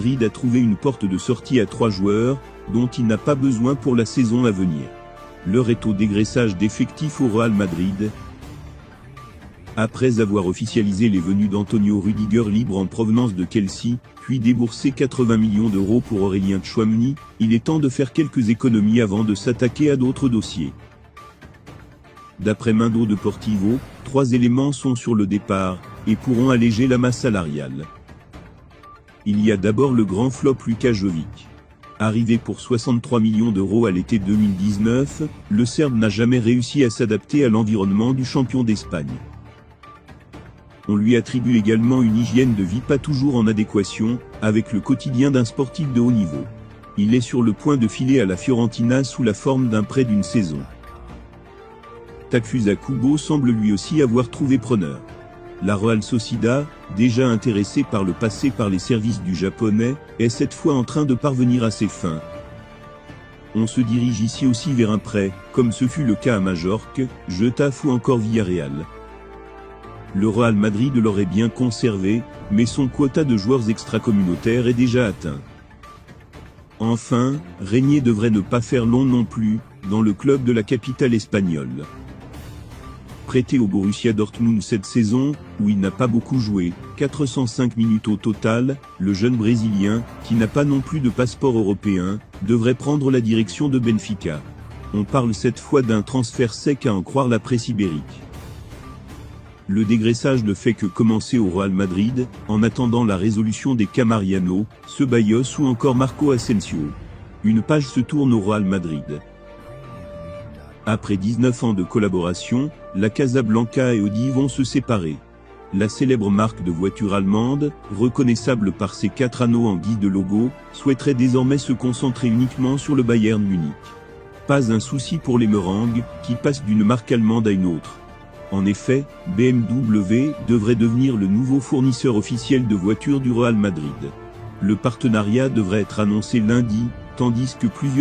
Madrid a trouvé une porte de sortie à 3 joueurs, dont il n'a pas besoin pour la saison à venir. L'heure est au dégraissage d'effectifs au Real Madrid. Après avoir officialisé les venues d'Antonio Rudiger libre en provenance de Chelsea, puis déboursé 80 millions d'euros pour Aurélien Tchouaméni, il est temps de faire quelques économies avant de s'attaquer à d'autres dossiers. D'après Mundo Deportivo, 3 éléments sont sur le départ, et pourront alléger la masse salariale. Il y a d'abord le grand flop Luka Jovic. Arrivé pour 63 millions d'euros à l'été 2019, le Serbe n'a jamais réussi à s'adapter à l'environnement du champion d'Espagne. On lui attribue également une hygiène de vie pas toujours en adéquation avec le quotidien d'un sportif de haut niveau. Il est sur le point de filer à la Fiorentina sous la forme d'un prêt d'une saison. Takusa Kubo semble lui aussi avoir trouvé preneur. La Real Sociedad, déjà intéressée par le passé par les services du Japonais, est cette fois en train de parvenir à ses fins. On se dirige ici aussi vers un prêt, comme ce fut le cas à Majorque, Getafe ou encore Villarreal. Le Real Madrid l'aurait bien conservé, mais son quota de joueurs extracommunautaires est déjà atteint. Enfin, Régnier devrait ne pas faire long non plus, dans le club de la capitale espagnole. Prêté au Borussia Dortmund cette saison, où il n'a pas beaucoup joué, 405 minutes au total, le jeune Brésilien, qui n'a pas non plus de passeport européen, devrait prendre la direction de Benfica. On parle cette fois d'un transfert sec à en croire la presse ibérique. Le dégraissage ne fait que commencer au Real Madrid, en attendant la résolution des cas Mariano, Ceballos ou encore Marco Asensio. Une page se tourne au Real Madrid. Après 19 ans de collaboration, la Casablanca et Audi vont se séparer. La célèbre marque de voitures allemande, reconnaissable par ses 4 anneaux en guise de logo, souhaiterait désormais se concentrer uniquement sur le Bayern Munich. Pas un souci pour les meringues, qui passent d'une marque allemande à une autre. En effet, BMW devrait devenir le nouveau fournisseur officiel de voitures du Real Madrid. Le partenariat devrait être annoncé lundi, tandis que plusieurs